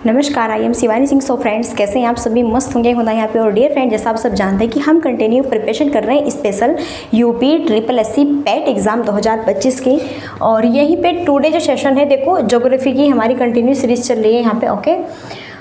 नमस्कार, I am Shivani Singh. So friends, कैसे हैं आप सभी? मस्त होंगे होना यहाँ पे। और डियर फ्रेंड, जैसा आप सब जानते हैं कि हम कंटिन्यू प्रिपरेशन कर रहे हैं special UP triple SC PAT exam 2025 की। और यहीं पे टुडे जो सेशन है, देखो ज्योग्राफी की हमारी कंटिन्यू सीरीज चल रही है यहाँ पे। ओके,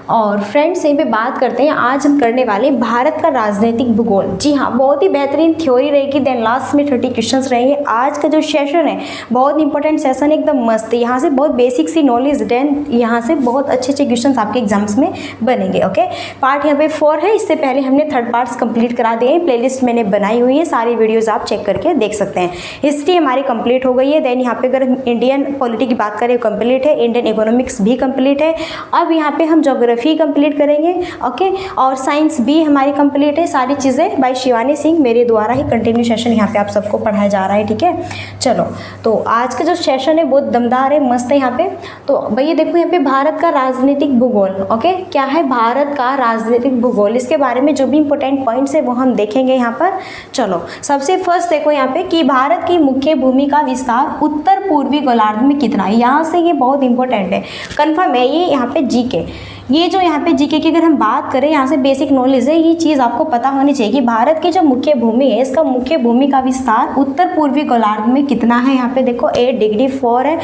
और फ्रेंड्स यहीं पे बात करते हैं। आज हम करने वाले भारत का राजनीतिक भूगोल। जी हाँ, बहुत ही बेहतरीन थ्योरी रहेगी, देन लास्ट में 30 क्वेश्चंस रहेंगे। आज का जो सेशन है बहुत इंपॉर्टेंट सेशन, एकदम मस्त है। यहाँ से बहुत बेसिक सी नॉलेज, देन यहाँ से बहुत अच्छे अच्छे क्वेश्चंस आपके एग्जाम्स में बनेंगे। ओके, पार्ट यहाँ पे 4 है। इससे पहले हमने थर्ड पार्ट्स कंप्लीट करा दिए हैं, प्लेलिस्ट मैंने बनाई हुई है, सारी वीडियोज़ आप चेक करके देख सकते हैं। हिस्ट्री हमारी कंप्लीट हो गई है। देन यहाँ पे अगर इंडियन पॉलिटी की बात करें कंप्लीट है, इंडियन इकोनॉमिक्स भी कंप्लीट है। अब यहाँ पे हम ज्योग्राफी कंप्लीट करेंगे। ओके, और साइंस भी हमारी कंप्लीट है। सारी चीज़ें बाय शिवानी सिंह मेरे द्वारा ही कंटिन्यू सेशन यहाँ पे आप सबको पढ़ाया जा रहा है। ठीक है, चलो तो आज का जो सेशन है बहुत दमदार है, मस्त है यहाँ पे। तो भैया देखो यहाँ पे भारत का राजनीतिक भूगोल। ओके, क्या है भारत का राजनीतिक भूगोल, इसके बारे में जो भी इंपॉर्टेंट पॉइंट्स है वो हम देखेंगे यहाँ पर। चलो सबसे फर्स्ट देखो यहाँ पे कि भारत की मुख्य भूमि का विस्तार उत्तर पूर्वी गोलार्ध में कितना है। यहाँ से ये बहुत इंपॉर्टेंट है, कन्फर्म है ये। यहाँ पे जीके, ये जो यहाँ पे जीके की अगर हम बात करें, यहाँ से बेसिक नॉलेज है, ये चीज़ आपको पता होनी चाहिए कि भारत की जो मुख्य भूमि है, इसका मुख्य भूमि का विस्तार उत्तर पूर्वी गोलार्ध में कितना है। यहाँ पे देखो 8 डिग्री 4 है,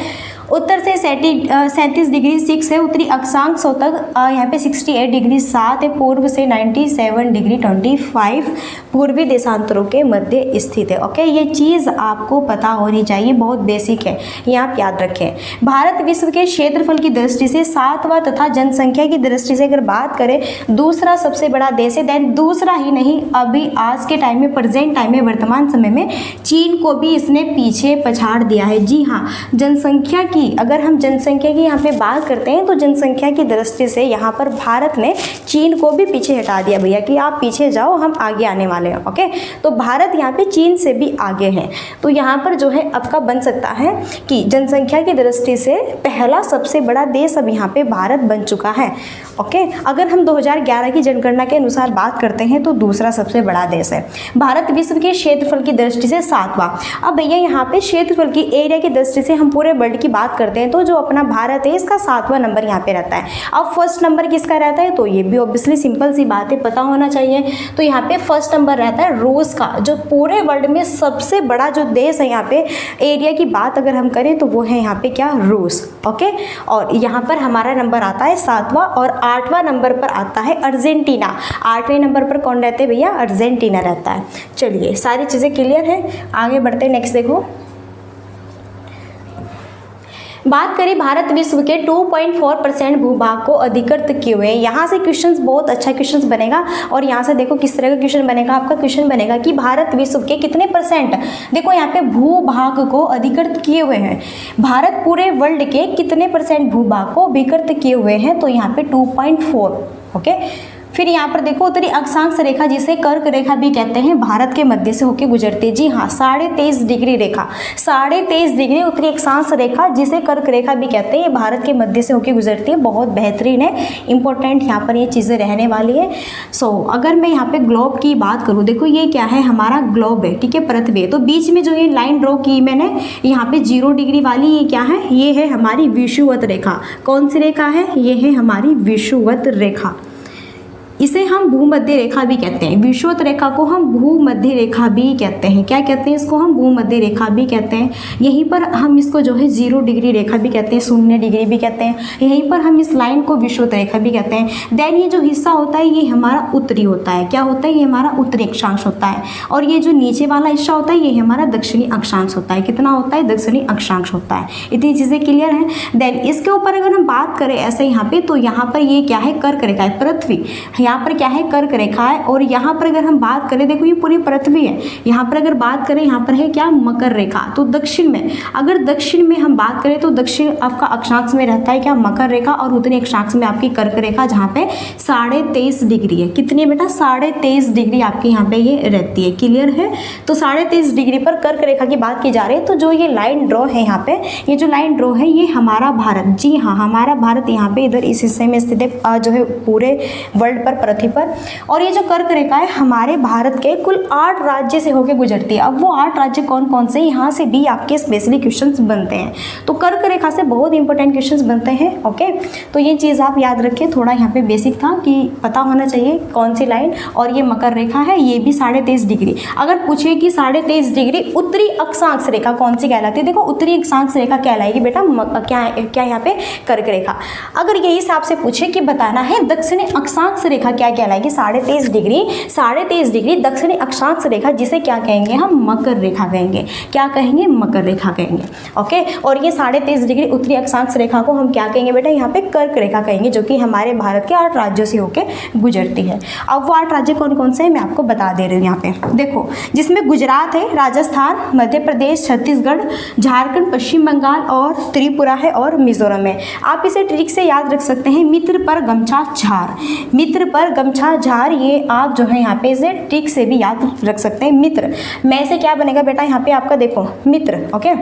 उत्तर से 37 डिग्री 6 है, उत्तरी अक्षांश तक यहाँ पे 68 डिग्री 7 है, पूर्व से 97 डिग्री 25 पूर्वी देशांतरों के मध्य स्थित है। ओके, ये चीज़ आपको पता होनी चाहिए, बहुत बेसिक है, ये आप याद रखें। भारत विश्व के क्षेत्रफल की दृष्टि से 7वां तथा जनसंख्या की दृष्टि से अगर बात करें दूसरा सबसे बड़ा देश है। देन दूसरा ही नहीं, अभी आज के टाइम में, प्रेजेंट टाइम में, वर्तमान समय में चीन को भी इसने पीछे पछाड़ दिया है। जी हाँ, जनसंख्या की, अगर हम जनसंख्या की यहाँ पे बात करते हैं तो जनसंख्या की दृष्टि से यहाँ पर भारत ने चीन को भी पीछे हटा दिया भैया कि आप पीछे जाओ, हम आगे आने वाले हैं। ओके, तो भारत यहाँ पे चीन से भी आगे है। तो यहाँ पर जो है आपका बन सकता है कि जनसंख्या की दृष्टि से पहला सबसे बड़ा देश अब यहाँ पे भारत बन चुका है। ओके, अगर हम 2011 की जनगणना के अनुसार बात करते हैं तो दूसरा सबसे बड़ा देश है। भारत विश्व के क्षेत्रफल की दृष्टि से 7वां। अब भैया यहाँ पे क्षेत्रफल की, एरिया की दृष्टि से हम पूरे वर्ल्ड की बात करते हैं तो जो अपना भारत है इसका 7वां नंबर यहाँ पे रहता है। अब फर्स्ट नंबर किसका रहता है, तो ये भी ऑब्वियसली सिंपल सी बात है, पता होना चाहिए। तो यहाँ पे फर्स्ट नंबर रहता है रूस का, जो पूरे वर्ल्ड में सबसे बड़ा जो देश है। यहाँ पे एरिया की बात अगर हम करें तो वो है यहाँ पे क्या, रूस। ओके, और यहाँ पर हमारा नंबर आता है 7वां, और 8वां नंबर पर आता है अर्जेंटीना। 8वें नंबर पर कौन रहते हैं भैया, अर्जेंटीना रहता है। चलिए सारी चीज़ें क्लियर है, आगे बढ़ते हैं। नेक्स्ट देखो, बात करें भारत विश्व के 2.4% भूभाग को अधिकृत किए हुए हैं। यहाँ से क्वेश्चंस, बहुत अच्छा क्वेश्चंस बनेगा। और यहाँ से देखो किस तरह का क्वेश्चन बनेगा, आपका क्वेश्चन बनेगा कि भारत विश्व के कितने परसेंट, देखो यहाँ पे भूभाग को अधिकृत किए हुए हैं। भारत पूरे वर्ल्ड के कितने परसेंट भूभाग को अधिकृत किए हुए हैं, तो यहाँ पे 2.4। ओके, फिर यहाँ पर देखो उत्तरी अक्षांश रेखा, जिसे कर्क रेखा भी कहते हैं, भारत के मध्य से होकर गुजरती है। जी हाँ, 23.5 डिग्री रेखा, 23.5 डिग्री उत्तरी अक्षांश रेखा, जिसे कर्क रेखा भी कहते हैं, भारत के मध्य से होकर गुजरती है। बहुत बेहतरीन है, इंपॉर्टेंट यहाँ पर ये चीज़ें रहने वाली है। सो अगर मैं यहाँ पे ग्लोब की बात करूँ, देखो ये क्या है, हमारा ग्लोब है। ठीक है, पृथ्वी है। तो बीच में जो ये लाइन ड्रॉ की मैंने यहाँ पे 0 डिग्री वाली, ये क्या है, ये है हमारी विषुवत रेखा। कौन सी रेखा है, ये है हमारी विषुवत रेखा। इसे हम भूमध्य रेखा भी कहते हैं। विषुवत रेखा को हम भूमध्य रेखा भी कहते हैं। क्या कहते हैं इसको, हम भूमध्य रेखा भी कहते हैं। यहीं पर हम इसको जो है 0 डिग्री रेखा भी कहते हैं, 0 डिग्री भी कहते हैं। यहीं पर हम इस लाइन को विषुवत रेखा भी कहते हैं। देन ये जो हिस्सा होता है ये हमारा उत्तरी होता है। क्या होता है, ये हमारा उत्तरी अक्षांश होता है। और ये जो नीचे वाला हिस्सा होता है ये हमारा दक्षिणी अक्षांश होता है। कितना होता है, दक्षिणी अक्षांश होता है। इतनी चीज़ें क्लियर हैं। देन इसके ऊपर अगर हम बात करें ऐसे यहाँ पे, तो यहाँ पर ये क्या है, कर्क रेखा है। पृथ्वी यहाँ पर क्या है, कर्क रेखा है। और यहाँ पर अगर हम बात करें, देखो ये पूरी पृथ्वी है। यहाँ पर अगर बात करें, यहाँ पर है क्या, मकर रेखा। तो दक्षिण में, अगर दक्षिण में हम बात करें तो दक्षिण आपका अक्षांश में रहता है क्या, मकर रेखा। और उत्तरी अक्षांश में आपकी कर्क रेखा, जहाँ पे 23.5 डिग्री है। कितनी है बेटा, 23.5 डिग्री आपकी यहाँ पे ये रहती है। क्लियर है, तो 23.5 डिग्री पर कर्क रेखा की बात की जा रही है। तो जो ये लाइन ड्रॉ है यहाँ पे, ये जो लाइन ड्रॉ है ये हमारा भारत। जी हाँ, हमारा भारत यहाँ पे इधर इस हिस्से में स्थित है, जो है पूरे वर्ल्ड पर पृथ्वी पर। और ये जो कर्क रेखा है हमारे भारत के कुल 8 राज्य से होकर गुजरती है। अब वो 8 राज्य कौन कौन से, यहाँ से भी आपके स्पेशली क्वेश्चंस बनते हैं। तो कर्क रेखा से बहुत इंपॉर्टेंट क्वेश्चंस बनते हैं। ओके, तो ये चीज़ आप याद रखें, थोड़ा यहाँ पे बेसिक था कि पता होना चाहिए कौन सी लाइन। और ये मकर रेखा है, ये भी 23.5 डिग्री। अगर पूछे कि 23.5 डिग्री उत्तरी अक्षांश रेखा कौन सी कहलाती है, देखो उत्तरी अक्षांश रेखा कहलाएगी बेटा क्या यहाँ पे कर्क रेखा। अगर यही हिसाब से पूछे कि बताना है दक्षिणी अक्षांश रेखा क्या कहलाएगी, 23.5 डिग्री, 23.5 डिग्री दक्षिणी अक्षांश रेखा, जिसे क्या कहेंगे हम, मकर रेखा कहेंगे। क्या कहेंगे, मकर रेखा कहेंगे। ओके, और ये 23.5 डिग्री उत्तरी अक्षांश रेखा को हम क्या कहेंगे बेटा, यहाँ पे कर्क रेखा कहेंगे, जो कि हमारे भारत के 8 राज्यों से होकर गुजरती है। अब वो 8 राज्य कौन कौन से हैं मैं आपको बता दे रही हूँ यहाँ पे। देखो, जिसमें गुजरात है, राजस्थान, मध्य प्रदेश, छत्तीसगढ़, झारखंड, पश्चिम बंगाल और त्रिपुरा है और मिजोरम है। आप इसे ट्रिक से याद रख सकते हैं, मित्र पर गमछा झार, मित्र पर गमछा झार, ये आप जो है यहाँ पे इसे ट्रिक से भी याद रख सकते हैं। मित्र में से क्या बनेगा बेटा, यहाँ पे आपका देखो मित्र। ओके,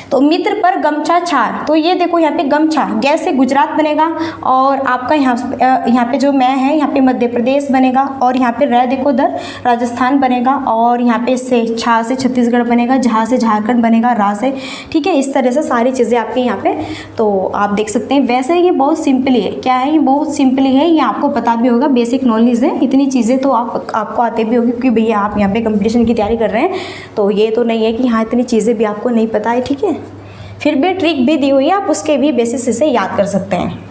तो मित्र पर गमछा छार, तो ये देखो यहाँ पे गमछा गैस से गुजरात बनेगा, और आपका यहाँ पे जो मैं है यहाँ पे मध्य प्रदेश बनेगा, और यहाँ पे रह देखो दर राजस्थान बनेगा, और यहाँ पे से छा से छत्तीसगढ़ बनेगा, झा से झारखंड बनेगा, रा से, ठीक है। इस तरह से सारी चीज़ें आपके यहाँ पे तो आप देख सकते हैं। वैसे ये बहुत सिंपली है, क्या है, ये बहुत सिंपली है, ये आपको पता भी होगा, बेसिक नॉलेज है, इतनी चीज़ें तो आपको आते भी होगी, क्योंकि भैया आप यहाँ पे कंपटीशन की तैयारी कर रहे हैं, तो ये तो नहीं है कि हाँ इतनी चीज़ें भी आपको नहीं पता है, ठीक है। फिर भी ट्रिक भी दी हुई है, आप उसके भी बेसिस से याद कर सकते हैं।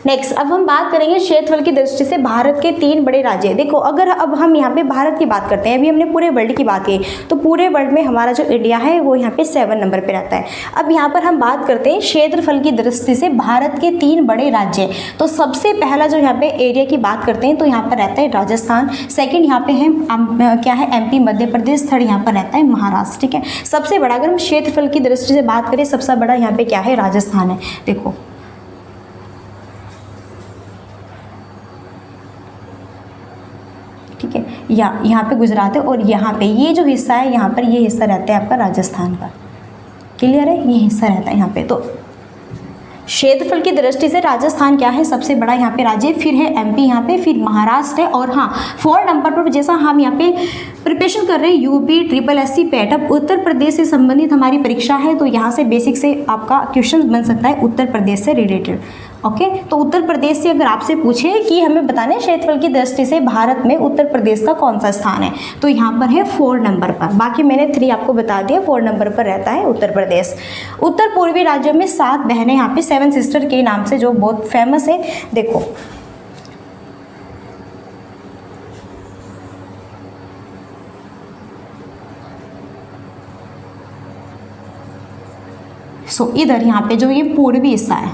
नेक्स्ट, अब हम बात करेंगे क्षेत्रफल की दृष्टि से भारत के 3 बड़े राज्य। देखो, अगर अब हम यहाँ पे भारत की बात करते हैं, अभी हमने पूरे वर्ल्ड की बात की, तो पूरे वर्ल्ड में हमारा जो इंडिया है वो यहाँ पे 7 नंबर पे रहता है। अब यहाँ पर हम बात करते हैं क्षेत्रफल की दृष्टि से भारत के 3 बड़े राज्य। तो सबसे पहला जो यहाँ पे एरिया की बात करते हैं तो यहाँ पर रहता है राजस्थान, सेकेंड यहाँ पे है क्या है MP मध्य प्रदेश, थर्ड यहाँ पर रहता है महाराष्ट्र, ठीक है। सबसे बड़ा अगर हम क्षेत्रफल की दृष्टि से बात करें, सबसे बड़ा यहाँ पे क्या है, राजस्थान है। देखो ठीक है, यहाँ पे गुजरात है, और यहाँ पे ये जो हिस्सा है, यहाँ पर ये हिस्सा रहता है आपका राजस्थान का। क्लियर है, ये हिस्सा रहता है यहाँ पे। तो क्षेत्रफल की दृष्टि से राजस्थान क्या है, सबसे बड़ा यहाँ पे राज्य, फिर है MP यहाँ पे, फिर महाराष्ट्र है, और हाँ 4 नंबर पर जैसा हम यहाँ पे प्रिपरेशन कर रहे हैं UP SSC पैट। अब उत्तर प्रदेश से संबंधित हमारी परीक्षा है, तो यहाँ से बेसिक से आपका क्वेश्चन बन सकता है उत्तर प्रदेश से रिलेटेड। ओके, तो उत्तर प्रदेश से अगर आपसे पूछे कि हमें बताने क्षेत्रफल की दृष्टि से भारत में उत्तर प्रदेश का कौन सा स्थान है, तो यहाँ पर है 4 नंबर पर। बाकी मैंने 3 आपको बता दिया, 4 नंबर पर रहता है उत्तर प्रदेश। उत्तर पूर्वी राज्यों में 7 बहनें यहाँ पे 7 सिस्टर के नाम से जो बहुत फेमस है। देखो इधर यहाँ पे जो ये पूर्वी हिस्सा है,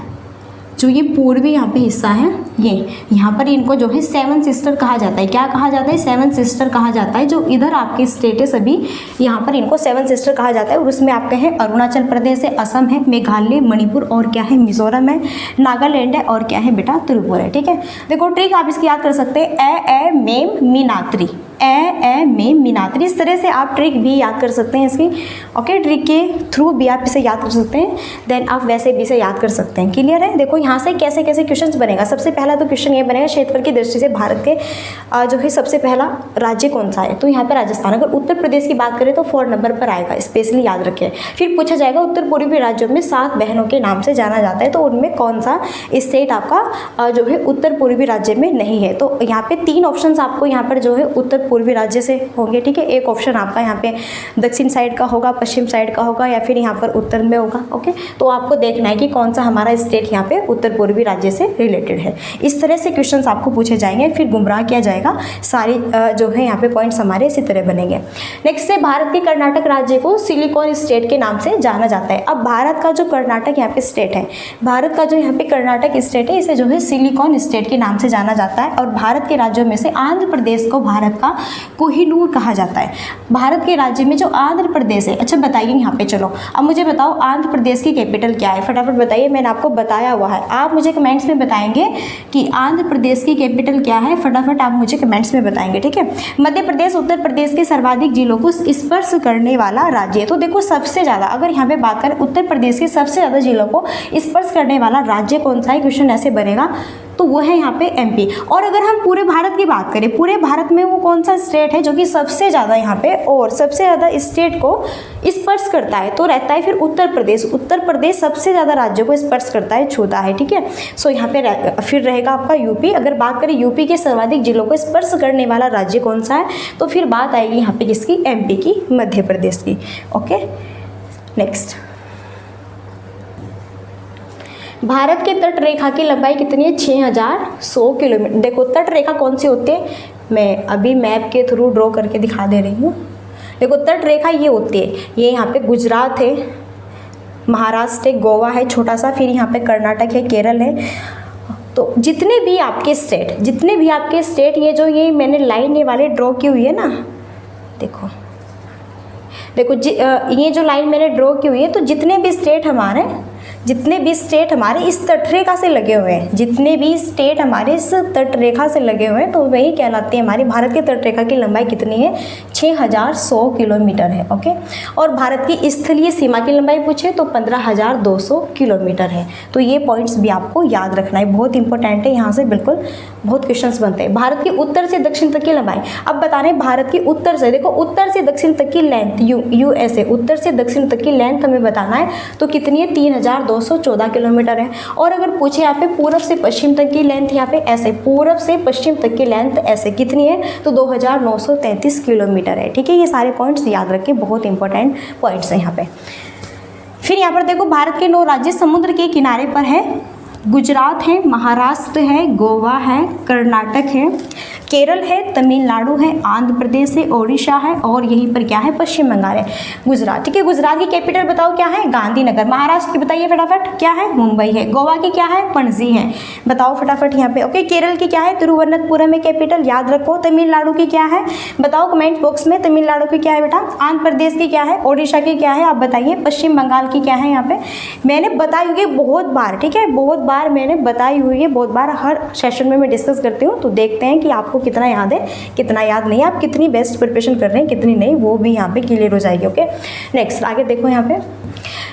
जो ये पूर्वी यहाँ पे हिस्सा है, ये यहाँ पर इनको जो है 7 सिस्टर कहा जाता है। क्या कहा जाता है, 7 सिस्टर कहा जाता है। जो इधर आपके स्टेट है सभी, यहाँ पर इनको 7 सिस्टर कहा जाता है, और उसमें आपके हैं अरुणाचल प्रदेश है, असम है, मेघालय, मणिपुर और क्या है मिजोरम है, नागालैंड है, और क्या है बेटा त्रिपुरा है, ठीक है। देखो ट्रिक आप इसकी याद कर सकते हैं, ए मेम मीनात्री, ए मेम मीनात्री, इस तरह से आप ट्रिक भी याद कर सकते हैं इसकी। ओके, ट्रिक के थ्रू भी आप इसे याद कर सकते हैं, देन आप वैसे भी इसे याद कर सकते हैं। क्लियर है। देखो यहाँ से कैसे कैसे क्वेश्चंस बनेगा। सबसे पहला तो क्वेश्चन ये बनेगा, क्षेत्रफल की दृष्टि से भारत के जो है सबसे पहला राज्य कौन सा है, तो यहाँ पर राजस्थान। अगर उत्तर प्रदेश की बात करें तो 4 नंबर पर आएगा, स्पेशली याद रखें। फिर पूछा जाएगा उत्तर पूर्वी राज्यों में 7 बहनों के नाम से जाना जाता है, तो उनमें कौन सा स्टेट आपका जो है उत्तर पूर्वी राज्य में नहीं है। तो यहाँ पे 3 ऑप्शन आपको यहाँ पर जो है उत्तर पूर्वी राज्य से होंगे, ठीक है। एक ऑप्शन आपका यहाँ पे दक्षिण साइड का होगा, पश्चिम साइड का होगा, या फिर यहाँ पर उत्तर में होगा। ओके, तो आपको देखना है कि कौन सा हमारा स्टेट यहाँ पे उत्तर पूर्वी राज्य से रिलेटेड है। इस तरह से क्वेश्चंस आपको पूछे जाएंगे, फिर गुमराह किया जाएगा। सारे जो है यहाँ पे पॉइंट्स हमारे इसी तरह बनेंगे। नेक्स्ट है, भारत के कर्नाटक राज्य को सिलिकॉन स्टेट के नाम से जाना जाता है। अब भारत का जो कर्नाटक यहाँ पे स्टेट है, भारत का जो यहाँ पे कर्नाटक स्टेट है, इसे जो है सिलिकॉन स्टेट के नाम से जाना जाता है। और भारत के राज्यों में से आंध्र प्रदेश को भारत का कोहिनूर कहा जाता है। भारत के राज्य में जो आंध्र प्रदेश है, अच्छा बताइए यहाँ पे, चलो अब मुझे बताओ आंध्र प्रदेश की कैपिटल क्या है, फटाफट बताइए। मैंने आपको बताया हुआ है, आप मुझे कमेंट्स में बताएंगे कि आंध्र प्रदेश की कैपिटल क्या है, फटाफट आप मुझे कमेंट्स में बताएंगे, ठीक है। मध्य प्रदेश उत्तर प्रदेश के सर्वाधिक जिलों को स्पर्श करने वाला राज्य है। तो देखो सबसे ज़्यादा अगर यहाँ पे बात करें उत्तर प्रदेश के सबसे ज़्यादा जिलों को स्पर्श करने वाला राज्य कौन सा है, क्वेश्चन ऐसे बनेगा। तो वो है यहाँ पे एमपी। और अगर हम पूरे भारत की बात करें, पूरे भारत में वो कौन सा स्टेट है जो कि सबसे ज़्यादा यहाँ पे और सबसे ज़्यादा स्टेट को स्पर्श करता है, तो रहता है फिर उत्तर प्रदेश। उत्तर प्रदेश सबसे ज़्यादा राज्यों को स्पर्श करता है, छूता है, ठीक है। सो यहाँ पे फिर रहेगा आपका यूपी। अगर बात करें यूपी के सर्वाधिक जिलों को स्पर्श करने वाला राज्य कौन सा है, तो फिर बात आएगी यहाँ पे किसकी, एमपी की, मध्य प्रदेश की। ओके, नेक्स्ट, भारत के तट रेखा की लंबाई कितनी है, 6100 किलोमीटर। देखो तट रेखा कौन सी होती है, मैं अभी मैप के थ्रू ड्रॉ करके दिखा दे रही हूँ। देखो तट रेखा ये होती है, ये यहाँ पे गुजरात है, महाराष्ट्र है, गोवा है छोटा सा, फिर यहाँ पे कर्नाटक है, केरल है। तो जितने भी आपके स्टेट ये जो ये मैंने लाइन ये वाले ड्रॉ की हुई है ना, देखो ये जो लाइन मैंने ड्रॉ की हुई है, तो जितने भी स्टेट हमारे इस तटरेखा से लगे हुए हैं, जितने भी स्टेट हमारे इस तटरेखा से लगे हुए हैं, तो वही कहलाते हैं। हमारी भारत की तटरेखा की लंबाई कितनी है, 6100 किलोमीटर है। ओके, और भारत की स्थलीय सीमा की लंबाई पूछे तो 15200 किलोमीटर है। तो ये पॉइंट्स भी आपको याद रखना है, बहुत इंपॉर्टेंट है, यहाँ से बिल्कुल बहुत क्वेश्चंस बनते हैं। भारत की उत्तर से दक्षिण तक की लंबाई, अब बता रहे हैं भारत की उत्तर से, देखो उत्तर से दक्षिण तक की लेंथ, यूएसए उत्तर से दक्षिण तक की लेंथ हमें बताना है, तो कितनी है, 3214 किलोमीटर है। और अगर पूछे यहाँ पे पूर्व से पश्चिम तक की लेंथ, यहाँ पे ऐसे पूर्व से पश्चिम तक की लेंथ ऐसे कितनी है, तो 2933 किलोमीटर है, ठीक है। ये सारे पॉइंट्स याद रखें, बहुत इंपॉर्टेंट पॉइंट्स हैं यहाँ पे। फिर यहाँ पर देखो भारत के 9 राज्य समुद्र के किनारे पर है, गुजरात है, महाराष्ट्र है, गोवा है, कर्नाटक है, केरल है, तमिलनाडु है, आंध्र प्रदेश है, ओडिशा है, और यहीं पर क्या है, पश्चिम बंगाल है। गुजरात, ठीक है। गुजरात की कैपिटल बताओ क्या है, गांधीनगर। महाराष्ट्र की बताइए फटाफट, क्या है, मुंबई है। गोवा की क्या है, पणजी है, बताओ फटाफट यहाँ पे। ओके, केरल की क्या है, तिरुवनंतपुरम है कैपिटल, याद रखो। तमिलनाडु की क्या है, बताओ कमेंट बॉक्स में, तमिलनाडु की क्या है बेटा। आंध्र प्रदेश की क्या है, ओडिशा की क्या है, आप बताइए। पश्चिम बंगाल की क्या है, यहाँ पे मैंने बताई हुई है बहुत बार, ठीक है, बहुत बार मैंने बताई हुई है, बहुत बार हर सेशन में मैं डिस्कस करती हूँ। तो देखते हैं कि आपको कितना याद है, कितना याद नहीं है, आप कितनी बेस्ट प्रिपरेशन कर रहे हैं, कितनी नहीं, वो भी यहाँ पे क्लियर हो जाएगी। ओके, नेक्स्ट आगे देखो यहाँ पे,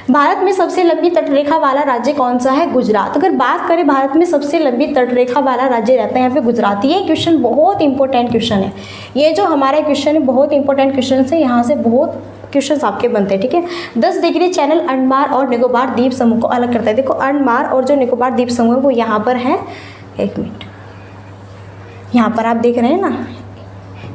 भारत में सबसे लंबी तटरेखा वाला राज्य कौन सा है, गुजरात। अगर बात करें भारत में सबसे लंबी तटरेखा वाला राज्य रहता है यहाँ पे गुजरात। ये क्वेश्चन बहुत इंपॉर्टेंट क्वेश्चन है, ये जो हमारा क्वेश्चन है बहुत इंपॉर्टेंट क्वेश्चन है, यहाँ से बहुत क्वेश्चंस आपके बनते हैं, ठीक है। 10 डिग्री चैनल अंडमान और निकोबार द्वीप समूह को अलग करता है। देखो अंडमान और जो निकोबार द्वीप समूह है वो यहाँ पर है, एक मिनट, यहाँ पर आप देख रहे हैं ना,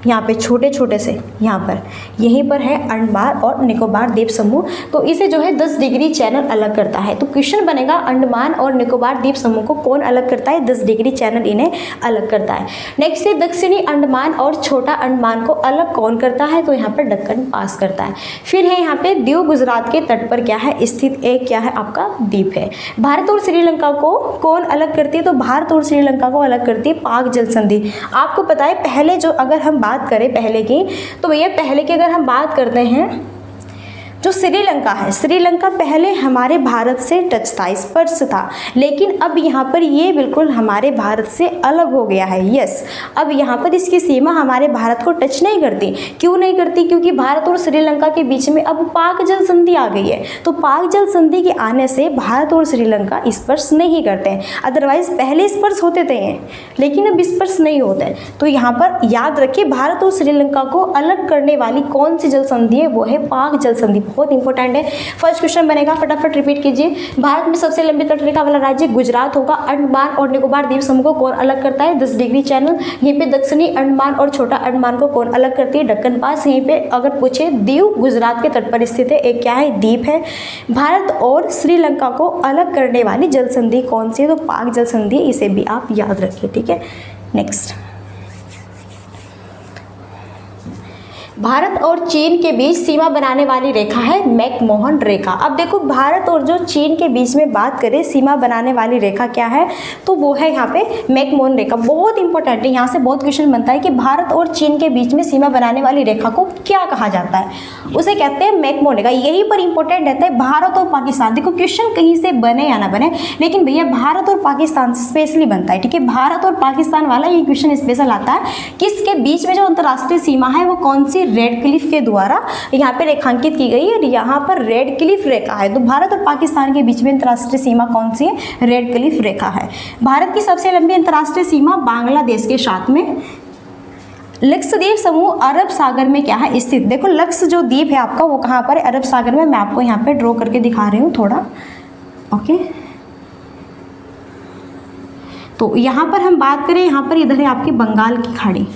यहाँ पे छोटे छोटे से यहाँ पर यहीं पर है अंडमान और निकोबार द्वीप समूह, तो इसे जो है 10 डिग्री चैनल अलग करता है। तो क्वेश्चन बनेगा अंडमान और निकोबार द्वीप समूह को कौन अलग करता है, 10 डिग्री चैनल इन्हें अलग करता है। नेक्स्ट है दक्षिणी अंडमान और छोटा अंडमान को अलग कौन करता है, तो यहाँ पर दक्कन पास करता है। फिर है यहाँ पे दीव गुजरात के तट पर क्या है स्थित, एक क्या है आपका द्वीप है। भारत और श्रीलंका को कौन अलग करती है, तो भारत और श्रीलंका को अलग करती है पाक जल संधि। आपको पता है पहले जो अगर हम बात करें पहले की, तो भैया पहले की अगर हम बात करते हैं, जो श्रीलंका है, श्रीलंका पहले हमारे भारत से टच था, स्पर्श था, लेकिन अब यहाँ पर ये बिल्कुल हमारे भारत से अलग हो गया है। यस, अब यहाँ पर इसकी सीमा हमारे भारत को टच नहीं करती। क्यों नहीं करती, क्योंकि भारत और श्रीलंका के बीच में अब पाक जल संधि आ गई है। तो पाक जल संधि के आने से भारत और श्रीलंका स्पर्श नहीं करते हैं, अदरवाइज पहले स्पर्श होते थे लेकिन अब स्पर्श नहीं होते। तो यहाँ पर याद रखिए भारत और श्रीलंका को अलग करने वाली कौन सी जल संधि है, वो है पाक जल संधि। बहुत इंपॉर्टेंट है। फर्स्ट क्वेश्चन बनेगा, फटाफट रिपीट कीजिए। भारत में सबसे लंबी तटरेखा वाला राज्य गुजरात होगा। अंडमान और निकोबार द्वीप समूह को कौन अलग करता है, 10 डिग्री चैनल। यहीं पे दक्षिणी अंडमान और छोटा अंडमान को कौन अलग करती है, दक्कन पास। यहीं पे अगर पूछे दीव गुजरात के तट पर स्थित है, एक क्या है द्वीप है। भारत और श्रीलंका को अलग करने वाली जल संधि कौन सी है, तो पाक जल संधि, इसे भी आप याद रखिए, ठीक है। नेक्स्ट, भारत और चीन के बीच सीमा बनाने वाली रेखा है मैकमोहन रेखा। अब देखो भारत और जो चीन के बीच में बात करें सीमा बनाने वाली रेखा क्या है, तो वो है यहाँ पे मैकमोहन रेखा। बहुत इंपॉर्टेंट है, यहाँ से बहुत क्वेश्चन बनता है कि भारत और चीन के बीच में सीमा बनाने वाली रेखा को क्या कहा जाता है, उसे कहते हैं मैकमोहन रेखा। यहीं पर इंपॉर्टेंट रहता है भारत और पाकिस्तान। देखो क्वेश्चन कहीं से बने या ना बने, लेकिन भैया भारत और पाकिस्तान से स्पेशली बनता है, ठीक है। भारत और पाकिस्तान वाला ये क्वेश्चन स्पेशल आता है, किसके बीच में जो अंतर्राष्ट्रीय सीमा है वो कौन सी रेड क्लिफ के द्वारा यहाँ पे रेखांकित की गई है और यहाँ पर रेड क्लिफ रेखा है। तो भारत और पाकिस्तान के बीच में अंतर्राष्ट्रीय सीमा कौन सी है? रेड क्लिफ रेखा है। भारत की सबसे लंबी अंतर्राष्ट्रीय सीमा बांग्लादेश के साथ में। लक्षद्वीप समूह अरब सागर में क्या है स्थित? देखो लक्षद्वीप है आपका वो कहाँ पर है? अरब सागर में। मैं आपको यहाँ पे ड्रॉ करके दिखा रही हूँ थोड़ा, ओके। तो यहाँ पर हम बात करें, यहाँ पर इधर है आपकी बंगाल की खाड़ी।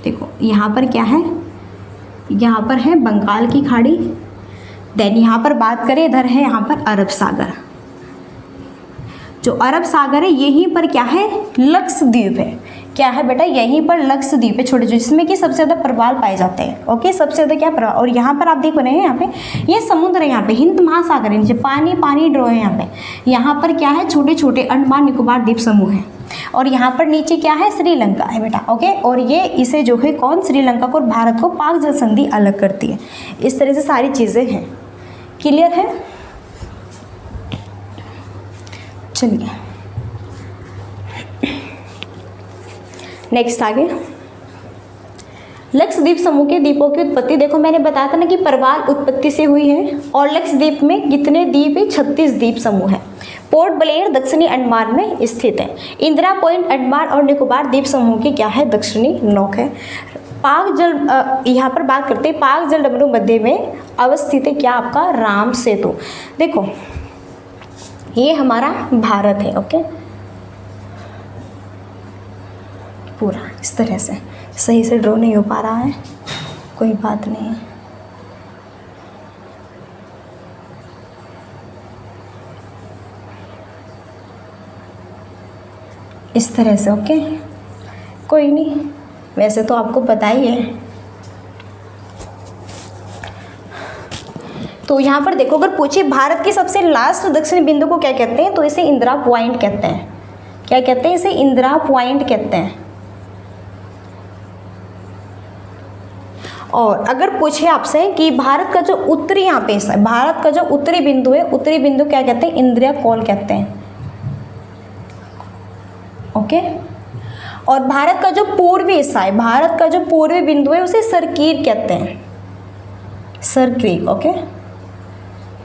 देखो यहाँ पर क्या है? यहाँ पर है बंगाल की खाड़ी। देन यहाँ पर बात करें, इधर है यहाँ पर अरब सागर। जो अरब सागर है यहीं पर क्या है? लक्षद्वीप है। क्या है बेटा? यहीं पर लक्षद्वीप है छोटे, जिसमें कि सबसे ज़्यादा प्रवाल पाए जाते हैं। ओके, सबसे ज़्यादा क्या प्रवाल। और यहाँ पर आप देख रहे हैं यहाँ पे ये समुद्र है, यहाँ पे हिंद महासागर है, नीचे पानी पानी ड्रॉ है यहाँ पे। यहाँ पर क्या है? छोटे छोटे अंडमान निकोबार द्वीप समूह है। और यहाँ पर नीचे क्या है? श्रीलंका है बेटा। ओके, और ये इसे जो है कौन? श्रीलंका को और भारत को पाक जल संधि अलग करती है। इस तरह से सारी चीज़ें हैं। क्लियर है? चलिए नेक्स्ट आगे। लक्षद्वीप समूह के द्वीपों की उत्पत्ति, देखो मैंने बताया था ना कि प्रवाल उत्पत्ति से हुई है। और लक्षद्वीप में कितने द्वीप है? 36 द्वीप समूह है। पोर्ट ब्लेयर दक्षिणी अंडमान में स्थित है। इंदिरा पॉइंट अंडमान और निकोबार द्वीप समूह की क्या है? दक्षिणी नोक है। पाक जल यहाँ पर बात करते हैं, पाक जल डमरू मध्य में अवस्थित है क्या? आपका राम सेतु। देखो ये हमारा भारत है। ओके, पूरा इस तरह से सही से ड्रॉ नहीं हो पा रहा है, कोई बात नहीं। इस तरह से ओके, कोई नहीं, वैसे तो आपको पता ही है। तो यहाँ पर देखो, अगर पूछे भारत की सबसे लास्ट दक्षिणी बिंदु को क्या कहते हैं, तो इसे इंदिरा पॉइंट कहते हैं। क्या कहते हैं? इसे इंदिरा पॉइंट कहते हैं। और अगर पूछे आपसे कि भारत का जो उत्तरी यहाँ पे भारत का जो उत्तरी बिंदु है, उत्तरी बिंदु क्या कहते हैं? इंदिरा कोल कहते हैं। ओके, और भारत का जो पूर्वी हिस्सा है, भारत का जो पूर्वी बिंदु है उसे सरकीर कहते हैं, सरक्रीक। ओके,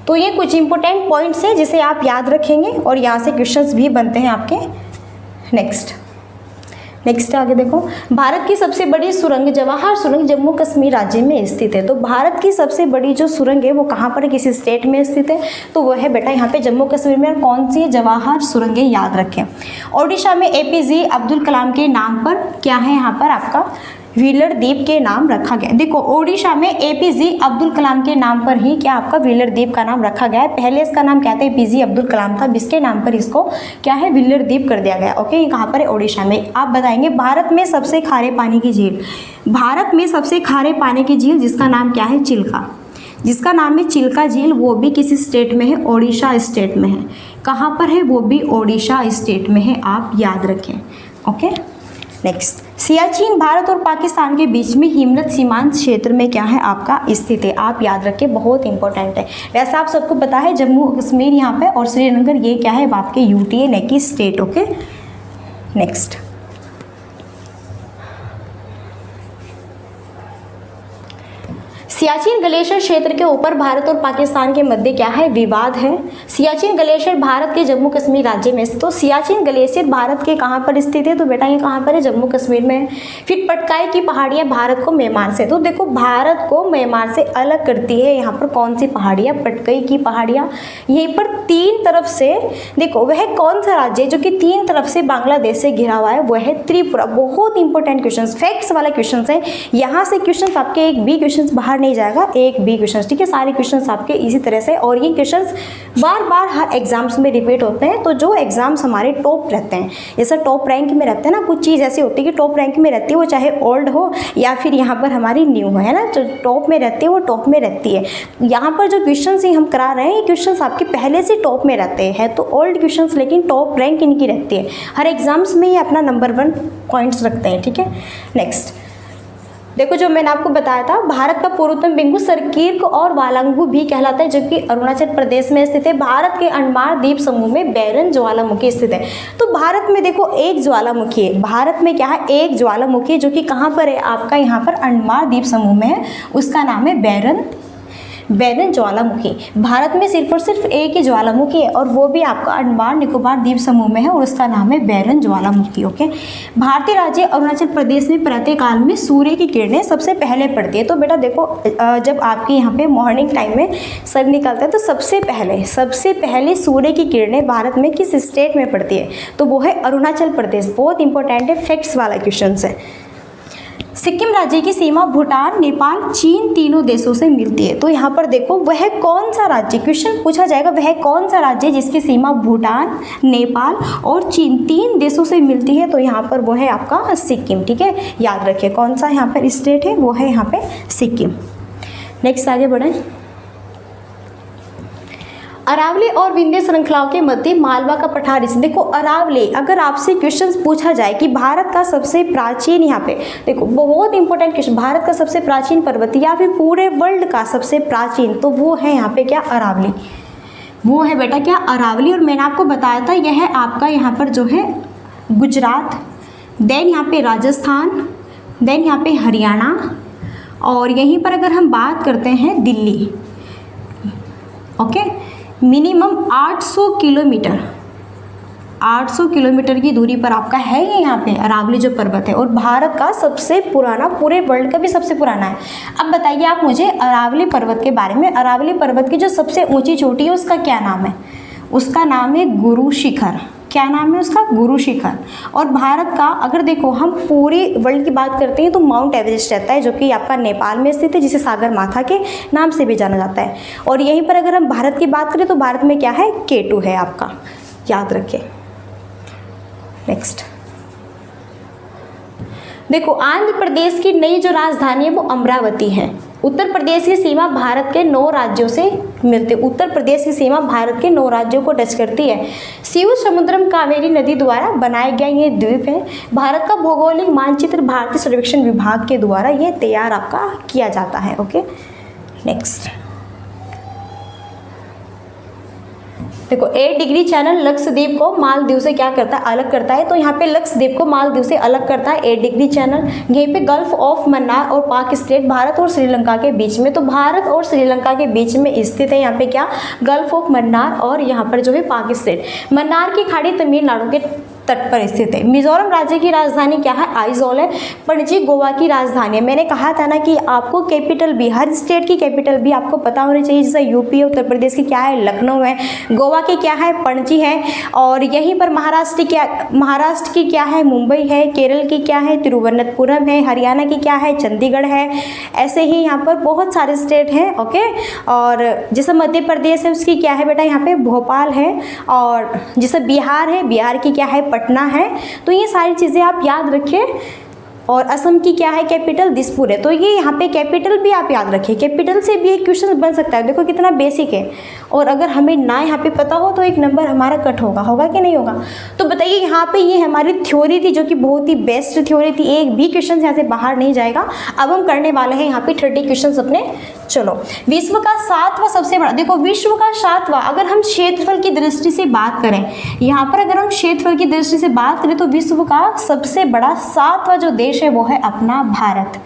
तो ये कुछ इंपॉर्टेंट पॉइंट्स हैं जिसे आप याद रखेंगे और यहाँ से क्वेश्चंस भी बनते हैं आपके। नेक्स्ट आगे देखो, भारत की सबसे बड़ी सुरंग जवाहर सुरंग जम्मू कश्मीर राज्य में स्थित है। तो भारत की सबसे बड़ी जो सुरंग है वो कहाँ पर है? किसी स्टेट में स्थित है, तो वो है बेटा यहाँ पे जम्मू कश्मीर में। कौन सी है? जवाहर सुरंग है, याद रखें। ओडिशा में एपीजे अब्दुल कलाम के नाम पर क्या है? यहाँ पर आपका व्हीलर द्वीप के नाम रखा गया। देखो ओडिशा में एपीजे अब्दुल कलाम के नाम पर ही क्या आपका व्हीलर द्वीप का नाम रखा गया है। पहले इसका नाम क्या था? एपीजे अब्दुल कलाम था, जिसके नाम पर इसको क्या है? व्हीलर द्वीप कर दिया गया। ओके, ये कहाँ पर है? ओडिशा में। आप बताएंगे भारत में सबसे खारे पानी की झील, भारत में सबसे खारे पानी की झील जिसका नाम क्या है? चिल्का, जिसका नाम है चिल्का झील, वो भी किसी स्टेट में है? ओडिशा स्टेट में है। कहाँ पर है? वो भी ओडिशा स्टेट में है, आप याद रखें। ओके, नेक्स्ट, सियाचिन भारत और पाकिस्तान के बीच में हिमनद सीमांत क्षेत्र में क्या है? आपका स्थित है, आप याद रखें, बहुत इंपॉर्टेंट है। वैसे आप सबको पता है जम्मू कश्मीर यहाँ पे और श्रीनगर ये क्या है? आपके यूटी है, न कि state. Okay, next, Siachen glacier क्षेत्र के ऊपर भारत और पाकिस्तान के मध्य क्या है? विवाद है। सियाचिन ग्लेशियर भारत के जम्मू कश्मीर राज्य में स्थित। तो सियाचिन ग्लेशियर भारत के कहाँ पर स्थित है? तो बेटा ये कहाँ पर है? जम्मू कश्मीर में। फिर पटकाई की पहाड़ियाँ भारत को म्यांमार से, तो देखो भारत को म्यांमार से अलग करती है यहाँ पर कौन सी पहाड़ियाँ? पटकाई की पहाड़ियाँ। यहीं पर तीन तरफ से देखो, वह कौन सा राज्य है जो कि तीन तरफ से बांग्लादेश से घिरा हुआ है? वह है त्रिपुरा। बहुत इंपॉर्टेंट क्वेश्चन, फैक्ट्स वाला क्वेश्चन है। यहाँ से क्वेश्चन आपके एक भी क्वेश्चन बाहर नहीं जाएगा, एक भी क्वेश्चन, ठीक है। सारे क्वेश्चंस आपके इसी तरह से, और ये क्वेश्चंस बार बार हर एग्जाम्स में रिपीट होते हैं। तो जो एग्जाम्स हमारे टॉप रहते हैं, जैसे टॉप रैंक में रहते हैं ना, कुछ चीज़ ऐसी होती है कि टॉप रैंक में रहती है, वो चाहे ओल्ड हो या फिर यहाँ पर हमारी न्यू है ना, जो टॉप में रहती है वो टॉप में रहती है। यहाँ पर जो क्वेश्चन हम करा रहे हैं, ये क्वेश्चन आपके पहले से टॉप में रहते हैं, तो ओल्ड क्वेश्चन लेकिन टॉप रैंक इनकी रहती है। हर एग्जाम्स में ये अपना नंबर 1 पॉइंट्स रखते हैं, ठीक है। नेक्स्ट, देखो जो मैंने आपको बताया था, भारत का पूर्वोत्तर बिंदु सरकीर्क और वालांगू भी कहलाता है, जबकि अरुणाचल प्रदेश में स्थित है। भारत के अंडमान द्वीप समूह में बैरन ज्वालामुखी स्थित है। तो भारत में देखो एक ज्वालामुखी है, भारत में क्या है, एक ज्वालामुखी जो कि कहाँ पर है, आपका यहाँ पर अंडमान द्वीप समूह में है, उसका नाम है बैरन ज्वालामुखी। भारत में सिर्फ और सिर्फ एक ही ज्वालामुखी है और वो भी आपका अंडमान निकोबार द्वीप समूह में है और उसका नाम है बैरन ज्वालामुखी। ओके, भारतीय राज्य अरुणाचल प्रदेश में प्रातः काल में सूर्य की किरणें सबसे पहले पड़ती है। तो बेटा देखो जब आपके यहाँ पे मॉर्निंग टाइम में सन निकलता है तो सबसे पहले सूर्य की किरणें भारत में किस स्टेट में पड़ती है, तो वो है अरुणाचल प्रदेश। बहुत इंपॉर्टेंट है, फैक्ट्स वाला क्वेश्चन है। सिक्किम राज्य की सीमा भूटान, नेपाल, चीन तीनों देशों से मिलती है। तो यहाँ पर देखो वह कौन सा राज्य, क्वेश्चन पूछा जाएगा, वह कौन सा राज्य जिसकी सीमा भूटान, नेपाल और चीन तीन देशों से मिलती है, तो यहाँ पर वो है आपका सिक्किम। ठीक है, याद रखिए कौन सा यहाँ पर स्टेट है, वो है यहाँ पे सिक्किम। नेक्स्ट आगे बढ़े। अरावली और विंध्य श्रृंखलाओं के मध्य मालवा का पठार स्थित। देखो अरावली, अगर आपसे क्वेश्चन पूछा जाए कि भारत का सबसे प्राचीन, यहाँ पे देखो बहुत इंपॉर्टेंट क्वेश्चन, भारत का सबसे प्राचीन पर्वत या फिर पूरे वर्ल्ड का सबसे प्राचीन, तो वो है यहाँ पे क्या, अरावली। वो है बेटा क्या, अरावली। और मैंने आपको बताया था यह आपका यहाँ पर जो है गुजरात, देन यहाँ पे राजस्थान, देन यहाँ पे हरियाणा, और यहीं पर अगर हम बात करते हैं दिल्ली। ओके, मिनिमम 800 किलोमीटर की दूरी पर आपका है ये यहाँ पे अरावली जो पर्वत है, और भारत का सबसे पुराना, पूरे वर्ल्ड का भी सबसे पुराना है। अब बताइए आप मुझे अरावली पर्वत के बारे में। अरावली पर्वत की जो सबसे ऊंची चोटी है उसका क्या नाम है, उसका नाम है गुरु शिखर। क्या नाम है उसका, गुरु शिखर। और भारत का अगर देखो हम पूरे वर्ल्ड की बात करते हैं तो माउंट एवरेस्ट रहता है, जो कि आपका नेपाल में स्थित है, जिसे सागर माथा के नाम से भी जाना जाता है। और यहीं पर अगर हम भारत की बात करें तो भारत में क्या है, K2 है आपका, याद रखें। नेक्स्ट देखो, आंध्र प्रदेश की नई जो राजधानी है वो अमरावती है। उत्तर प्रदेश की सीमा भारत के 9 राज्यों से मिलते, उत्तर प्रदेश की सीमा भारत के 9 राज्यों को टच करती है। शिव समुद्रम कावेरी नदी द्वारा बनाया गया ये द्वीप है। भारत का भौगोलिक मानचित्र भारतीय सर्वेक्षण विभाग के द्वारा ये तैयार आपका किया जाता है। ओके, नेक्स्ट देखो 8 डिग्री चैनल लक्षद्वीप को मालदीव से क्या करता है, अलग करता है। तो यहाँ पे लक्षद्वीप को मालदीव से अलग करता है 8 डिग्री चैनल। यहीं पे गल्फ ऑफ मन्नार और पाक स्टेट भारत और श्रीलंका के बीच में, तो भारत और श्रीलंका के बीच में स्थित है यहाँ पे क्या, गल्फ ऑफ मन्नार, और यहाँ पर जो है पाक स्टेट। मन्नार की खाड़ी तमिलनाडु के तट पर स्थित है। मिजोरम राज्य की राजधानी क्या है, आइजोल है। पणजी गोवा की राजधानी है। मैंने कहा था ना कि आपको कैपिटल भी, हर स्टेट की कैपिटल भी आपको पता होनी चाहिए। जैसे यूपी है, उत्तर प्रदेश की क्या है, लखनऊ है। गोवा की क्या है, पणजी है। और यहीं पर महाराष्ट्र की क्या है, मुंबई है। केरल की क्या है, तिरुवनंतपुरम है। हरियाणा की क्या है, चंडीगढ़ है। ऐसे ही यहाँ पर बहुत सारे स्टेट हैं। ओके, और जैसे मध्य प्रदेश है उसकी क्या है बेटा, यहाँ पे भोपाल है। और जैसे बिहार है, बिहार की क्या है, पटना है। तो ये सारी चीज़ें आप याद रखिए। और असम की क्या है कैपिटल, दिसपुर है। तो ये यहाँ पे कैपिटल भी आप याद रखिए, कैपिटल से भी एक क्वेश्चन बन सकता है। देखो कितना बेसिक है। और अगर हमें ना यहाँ पे पता हो तो एक नंबर हमारा कट होगा कि नहीं होगा। तो बताइए यहाँ पे ये हमारी थ्योरी थी जो कि बहुत ही बेस्ट थ्योरी थी, एक भी क्वेश्चन यहाँ से बाहर नहीं जाएगा। अब हम करने वाले हैं यहाँ पे 30 क्वेश्चन अपने। चलो, विश्व का 7वां सबसे बड़ा, देखो विश्व का 7वां, अगर हम क्षेत्रफल की दृष्टि से बात करें, यहाँ पर अगर हम क्षेत्रफल की दृष्टि से बात करें तो विश्व का सबसे बड़ा 7वां जो देश है वो है अपना भारत।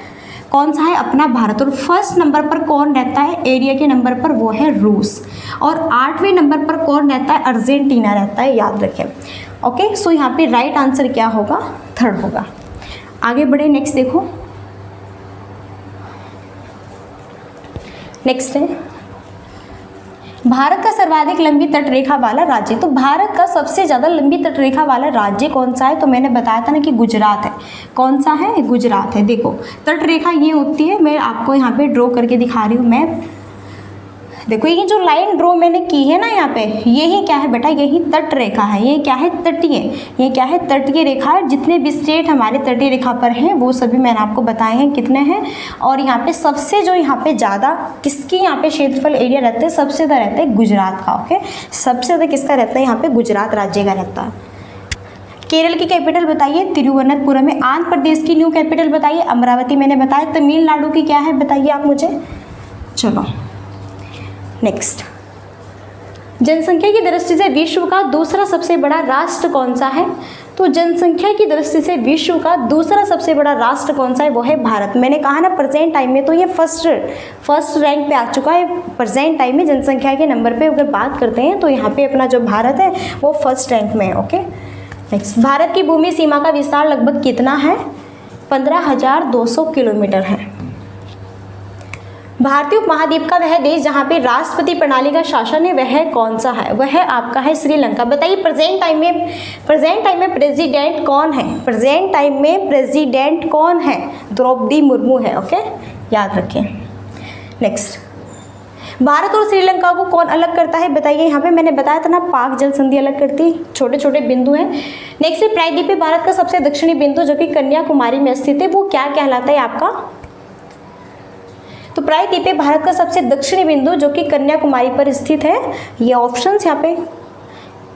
कौन सा है, अपना भारत। और फर्स्ट नंबर पर कौन रहता है एरिया के नंबर पर, वो है रूस। और 8वें नंबर पर कौन रहता है, अर्जेंटीना रहता है, याद रखें। ओके, सो यहाँ पे राइट आंसर क्या होगा, 3rd होगा। आगे बढ़े, नेक्स्ट देखो। नेक्स्ट है भारत का सर्वाधिक लंबी तट रेखा वाला राज्य। तो भारत का सबसे ज़्यादा लंबी तट रेखा वाला राज्य कौन सा है, तो मैंने बताया था ना कि गुजरात है। कौन सा है, गुजरात है। देखो तट रेखा ये होती है, मैं आपको यहाँ पे ड्रॉ करके दिखा रही हूँ मैप। देखो ये जो लाइन ड्रॉ मैंने की है ना यहाँ पे, यही क्या है बेटा, यही तट रेखा है। ये क्या है, तटीय, ये क्या है, तटीय रेखा है। जितने भी स्टेट हमारे तटीय रेखा पर हैं वो सभी मैंने आपको बताए हैं कितने हैं। और यहाँ पे सबसे जो यहाँ पे ज़्यादा किसकी यहाँ पे क्षेत्रफल एरिया रहते हैं, सबसे ज़्यादा रहता है गुजरात का। ओके, सबसे ज़्यादा किसका रहता है यहाँ पे, गुजरात राज्य का रहता है। केरल की कैपिटल बताइए तिरुवनंतपुरम है। आंध्र प्रदेश की न्यू कैपिटल बताइए अमरावती, मैंने बताया। तमिलनाडु की क्या है बताइए आप मुझे। चलो नेक्स्ट, जनसंख्या की दृष्टि से विश्व का दूसरा सबसे बड़ा राष्ट्र कौन सा है? तो जनसंख्या की दृष्टि से विश्व का दूसरा सबसे बड़ा राष्ट्र कौन सा है? वो है भारत। मैंने कहा ना प्रेजेंट टाइम में तो ये फर्स्ट रैंक पे आ चुका है। प्रेजेंट टाइम में जनसंख्या के नंबर पे अगर बात करते हैं तो यहाँ पे अपना जो भारत है वो फर्स्ट रैंक में है। ओके नेक्स्ट, भारत की भूमि सीमा का विस्तार लगभग कितना है? 15,200 किलोमीटर है। भारतीय उपमहाद्वीप का वह देश जहाँ पे राष्ट्रपति प्रणाली का शासन है वह कौन सा है? वह आपका है श्रीलंका। बताइए प्रेजेंट टाइम में प्रेसिडेंट कौन है? प्रेजेंट टाइम में प्रेसिडेंट कौन है? द्रौपदी मुर्मू है। ओके याद रखें। नेक्स्ट, भारत और श्रीलंका को कौन अलग करता है बताइए। यहाँ पे मैंने बताया था ना पाक जल संधि अलग करती है, छोटे छोटे बिंदु हैं। नेक्स्ट है प्रायद्वीपीय भारत का सबसे दक्षिणी बिंदु जो कि कन्याकुमारी में स्थित है वो क्या कहलाता है आपका? तो प्रायद्वीपीय भारत का सबसे दक्षिणी बिंदु जो कि कन्याकुमारी पर स्थित है, ये ऑप्शंस यहाँ पे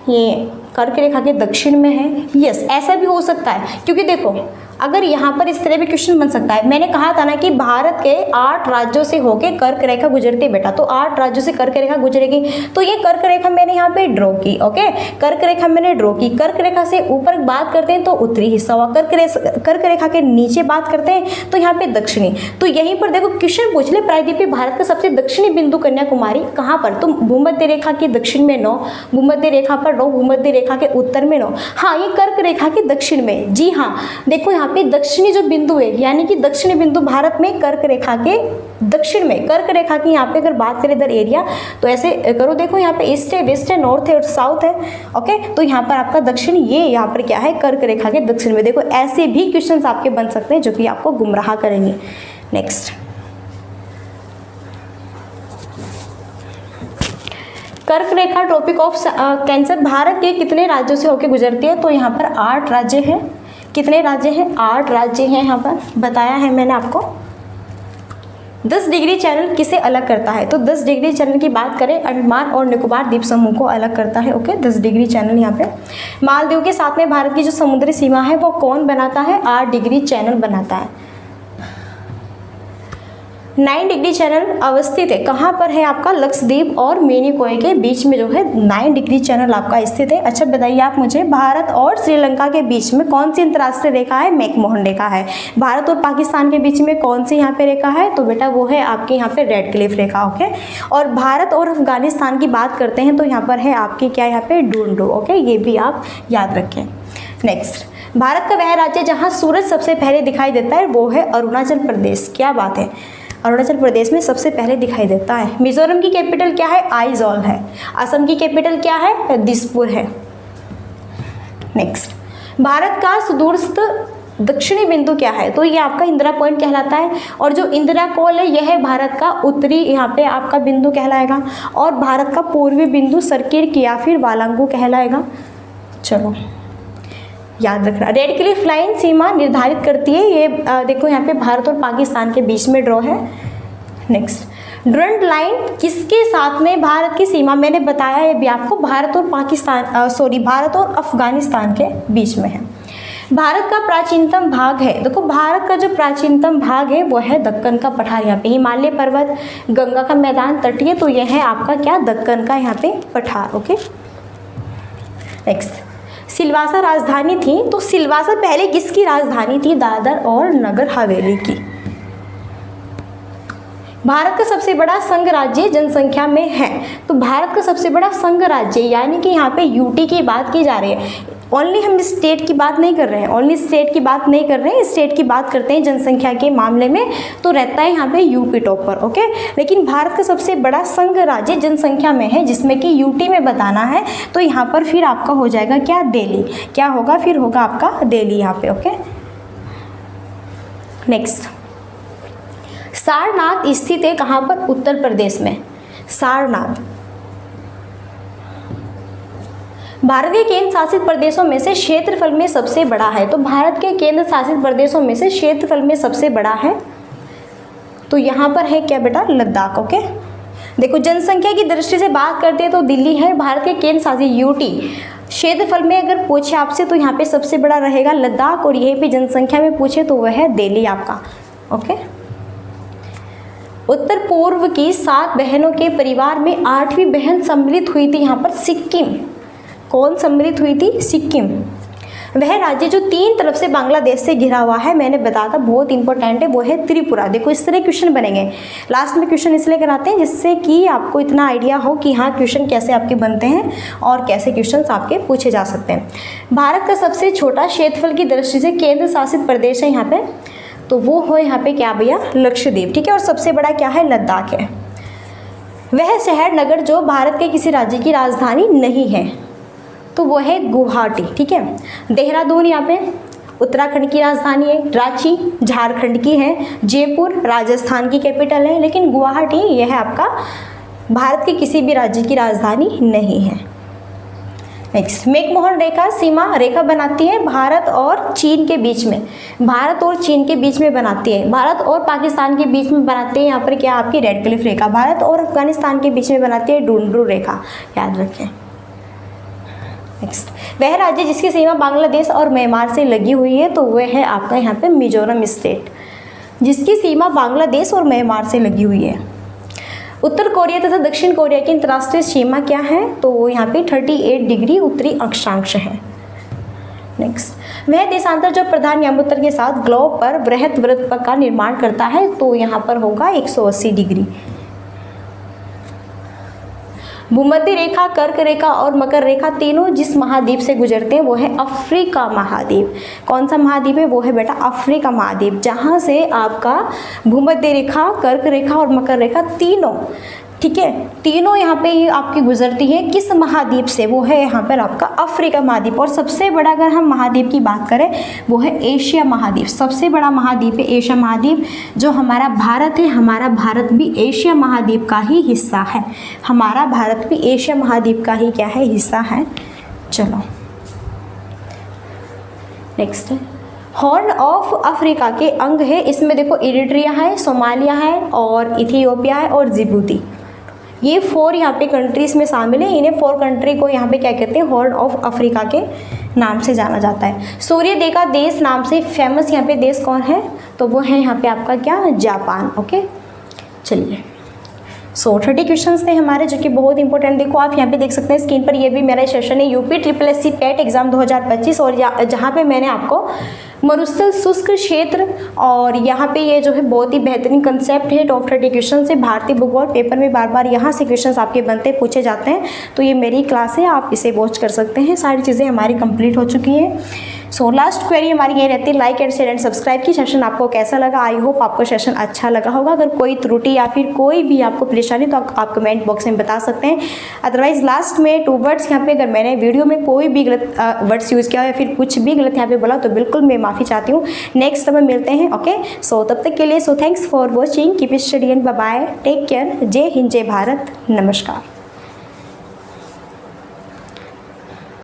ये कर्क रेखा के दक्षिण में है। यस ऐसा भी हो सकता है क्योंकि देखो अगर यहाँ पर इस तरह भी क्वेश्चन बन सकता है। मैंने कहा था ना कि भारत के 8 राज्यों से होके कर्क रेखा गुजरती है बेटा, तो 8 राज्यों से कर्क रेखा गुजरेगी। तो ये कर्क रेखा मैंने यहाँ पे ड्रॉ की। ओके कर्क रेखा मैंने ड्रॉ की। कर्क रेखा से ऊपर बात करते हैं तो उत्तरी हिस्सा हुआ, कर्क रेखा के नीचे बात करते हैं तो यहाँ पे दक्षिणी। तो यहीं पर देखो क्वेश्चन पूछ ले प्रायद्वीपीय भारत का सबसे दक्षिणी बिंदु कन्याकुमारी कहाँ पर? तो भूमध्य रेखा के दक्षिण में 9, भूमध्य रेखा पर 9, भूमध्य रेखा के उत्तर में 9। हाँ ये कर्क रेखा के दक्षिण में। जी हाँ देखो यहाँ पे दक्षिणी जो बिंदु है यानी कि दक्षिणी बिंदु भारत में कर्क रेखा के दक्षिण में। कर्क रेखा की यहाँ पे अगर बात करें इधर एरिया तो ऐसे करो, देखो यहाँ पे ईस्ट है, वेस्ट है, नॉर्थ है और साउथ है। ओके तो यहाँ पर आपका दक्षिण, ये यहाँ पर क्या है? कर्क रेखा के दक्षिण में। देखो ऐसे भी क्वेश्चंस आपके बन सकते हैं जो कि आपको गुमराह करेंगे। नेक्स्ट, कर्क रेखा ट्रॉपिक ऑफ कैंसर भारत के कितने राज्यों से होकर गुजरती है? तो यहाँ पर 8 राज्य हैं। कितने राज्य हैं? 8 राज्य हैं यहाँ पर बताया है मैंने आपको। 10 डिग्री चैनल किसे अलग करता है? तो 10 डिग्री चैनल की बात करें अंडमान और निकोबार द्वीप समूह को अलग करता है। ओके 10 डिग्री चैनल यहाँ पे। मालदीव के साथ में भारत की जो समुद्री सीमा है वो कौन बनाता है? 8 डिग्री चैनल बनाता है। 9 डिग्री चैनल अवस्थित है कहाँ पर है आपका? लक्षद्वीप और मिनिकॉय के बीच में जो है 9 डिग्री चैनल आपका स्थित है। अच्छा बताइए आप मुझे, भारत और श्रीलंका के बीच में कौन सी अंतर्राष्ट्रीय रेखा है? मैकमोहन रेखा है। भारत और पाकिस्तान के बीच में कौन सी यहाँ पे रेखा है? तो बेटा वो है आपके यहाँ पे रेड क्लिफ रेखा। ओके और भारत और अफगानिस्तान की बात करते हैं तो यहाँ पर है आपकी क्या? यहाँ पे डूंडू। ओके ये भी आप याद रखें। नेक्स्ट, भारत का वह राज्य जहाँ सूरज सबसे पहले दिखाई देता है वो है अरुणाचल प्रदेश। क्या बात है, अरुणाचल प्रदेश में सबसे पहले दिखाई देता है। मिजोरम की कैपिटल क्या है? आइजॉल है। असम की कैपिटल क्या है? दिसपुर है। नेक्स्ट, भारत का सुदूरस्थ दक्षिणी बिंदु क्या है? तो ये आपका इंदिरा पॉइंट कहलाता है और जो इंदिरा कोल है यह है भारत का उत्तरी यहाँ पे आपका बिंदु कहलाएगा और भारत का पूर्वी बिंदु सर्किट या फिर वालांगू कहलाएगा। चलो याद रखना। रेड क्लिफ लाइन सीमा निर्धारित करती है। ये देखो यहाँ पे भारत और पाकिस्तान के बीच में ड्रॉ है। नेक्स्ट, डुरंट लाइन किसके साथ में भारत की सीमा? मैंने बताया है भी आपको, भारत और भारत और अफगानिस्तान के बीच में है। भारत का प्राचीनतम भाग है, देखो भारत का जो प्राचीनतम भाग है वो है दक्कन का पठार। यहाँ पे हिमालय पर्वत, गंगा का मैदान तटीय, तो यह है आपका क्या? दक्कन का यहाँ पे पठार। ओके नेक्स्ट, सिलवासा राजधानी थी, तो सिलवासा पहले किसकी राजधानी थी? दादर और नगर हवेली की। भारत का सबसे बड़ा संघ राज्य जनसंख्या में है, तो भारत का सबसे बड़ा संघ राज्य यानी कि यहाँ पे यूटी की बात की जा रही है। ओनली हम स्टेट की बात नहीं कर रहे हैं, ओनली स्टेट की बात नहीं कर रहे हैं, स्टेट की बात करते हैं जनसंख्या के मामले में तो रहता है यहाँ पे यूपी टॉप पर। ओके लेकिन भारत का सबसे बड़ा संघ राज्य जनसंख्या में है जिसमें कि यूटी में बताना है, तो यहाँ पर फिर आपका हो जाएगा क्या? दिल्ली। क्या होगा? फिर होगा आपका दिल्ली यहाँ पे। ओके नेक्स्ट, सारनाथ स्थित है कहाँ पर? उत्तर प्रदेश में। सारनाथ भारत के केंद्र शासित प्रदेशों में से क्षेत्रफल में सबसे बड़ा है, तो भारत के केंद्र शासित प्रदेशों में से क्षेत्रफल में सबसे बड़ा है तो यहाँ पर है क्या बेटा? लद्दाख। ओके देखो जनसंख्या की दृष्टि से बात करते हैं तो दिल्ली है। भारत के केंद्र शासित यूटी क्षेत्रफल में अगर पूछे आपसे तो यहाँ पे सबसे बड़ा रहेगा लद्दाख, और यहीं पे जनसंख्या में पूछे तो वह है दिल्ली आपका। ओके, उत्तर पूर्व की 7 बहनों के परिवार में 8वीं बहन सम्मिलित हुई थी यहाँ पर सिक्किम। कौन सम्मिलित हुई थी? सिक्किम। वह राज्य जो 3 तरफ से बांग्लादेश से घिरा हुआ है, मैंने बताया था बहुत इंपॉर्टेंट है, वो है त्रिपुरा। देखो इस तरह क्वेश्चन बनेंगे, लास्ट में क्वेश्चन इसलिए कराते हैं जिससे कि आपको इतना आइडिया हो कि हाँ क्वेश्चन कैसे आपके बनते हैं और कैसे क्वेश्चन आपके पूछे जा सकते हैं। भारत का सबसे छोटा क्षेत्रफल की दृष्टि से केंद्र शासित प्रदेश है यहाँ पे, तो वो हो यहाँ पे क्या भैया? लक्षद्वीप। ठीक है, और सबसे बड़ा क्या है? लद्दाख है। वह शहर नगर जो भारत के किसी राज्य की राजधानी नहीं है, तो वो है गुवाहाटी। ठीक है, देहरादून यहाँ पे उत्तराखंड की राजधानी है, रांची झारखंड की है, जयपुर राजस्थान की कैपिटल है, लेकिन गुवाहाटी यह है आपका भारत के किसी भी राज्य की राजधानी नहीं है। नेक्स्ट, मैकमोहन रेखा सीमा रेखा बनाती है भारत और चीन के बीच में। भारत और चीन के बीच में बनाती है, भारत और पाकिस्तान के बीच में बनाती है यहाँ पर क्या आपकी रेड क्लिफ रेखा, भारत और अफगानिस्तान के बीच में बनाती है डूनड्रू रेखा, याद रखें। नेक्स्ट, वह राज्य जिसकी सीमा बांग्लादेश और म्यांमार से लगी हुई है, तो वह है आपका यहाँ पे मिजोरम स्टेट, जिसकी सीमा बांग्लादेश और म्यांमार से लगी हुई है। उत्तर कोरिया तथा दक्षिण कोरिया की अंतर्राष्ट्रीय सीमा क्या है? तो यहाँ पे 38 डिग्री उत्तरी अक्षांश है। नेक्स्ट, वह देशांतर जो प्रधान यामुत्तर के साथ ग्लोब पर बृहत वृत्त का निर्माण करता है, तो यहाँ पर होगा 180 डिग्री। भूमध्य रेखा, कर्क रेखा और मकर रेखा तीनों जिस महाद्वीप से गुजरते हैं वो है अफ्रीका महाद्वीप। कौन सा महाद्वीप है? वो है बेटा अफ्रीका महाद्वीप, जहाँ से आपका भूमध्य रेखा, कर्क रेखा और मकर रेखा तीनों, ठीक है, तीनों यहाँ पे ये आपकी गुजरती है किस महाद्वीप से? वो है यहाँ पर आपका अफ्रीका महाद्वीप। और सबसे बड़ा अगर हम महाद्वीप की बात करें वो है एशिया महाद्वीप। सबसे बड़ा महाद्वीप है एशिया महाद्वीप। जो हमारा भारत है, हमारा भारत भी एशिया महाद्वीप का ही हिस्सा है। हमारा भारत भी एशिया महाद्वीप का ही क्या है? हिस्सा है। चलो नेक्स्ट, हॉर्न ऑफ अफ्रीका के अंग है, इसमें देखो इरिट्रिया है, सोमालिया है और इथियोपिया है और जिबूती। ये 4 यहाँ पे कंट्रीज़ में शामिल है। इन्हें 4 कंट्री को यहाँ पे क्या कहते हैं? हॉर्न ऑफ अफ्रीका के नाम से जाना जाता है। सूर्य देगा देश नाम से फेमस यहाँ पे देश कौन है? तो वो है यहाँ पे आपका क्या? जापान। ओके, चलिए 30 क्वेश्चंस थे हमारे जो कि बहुत इंपॉर्टेंट। देखो आप यहाँ पे देख सकते हैं स्क्रीन पर, ये भी मेरा सेशन है यूपी SSC पेट एग्जाम 2025, और जहाँ पे मैंने आपको मरुस्थल शुष्क क्षेत्र, और यहाँ पे ये जो है बहुत ही बेहतरीन कंसेप्ट है। टॉप 30 क्वेश्चन से भारतीय भूगोल पेपर में बार बार यहाँ से क्वेश्चंस आपके बनते पूछे जाते हैं, तो ये मेरी क्लास है, आप इसे वॉच कर सकते हैं। सारी चीज़ें हमारी कंप्लीट हो चुकी हैं। सो लास्ट क्वेरी हमारी ये रहती है, like and share and subscribe की। सेशन आपको कैसा लगा? आई होप आपको सेशन अच्छा लगा होगा। अगर कोई त्रुटि या फिर कोई भी आपको परेशानी तो आप कमेंट बॉक्स में बता सकते हैं। अदरवाइज लास्ट में 2 वर्ड्स यहाँ पे, अगर मैंने वीडियो में कोई भी गलत वर्ड्स यूज़ किया या फिर कुछ भी गलत यहाँ पे बोला तो बिल्कुल मैं माफ़ी चाहती हूँ। नेक्स्ट समय मिलते हैं। ओके, सो तब तक के लिए thanks for watching, keep study and bye bye, take care. जय हिंद, जय भारत, नमस्कार।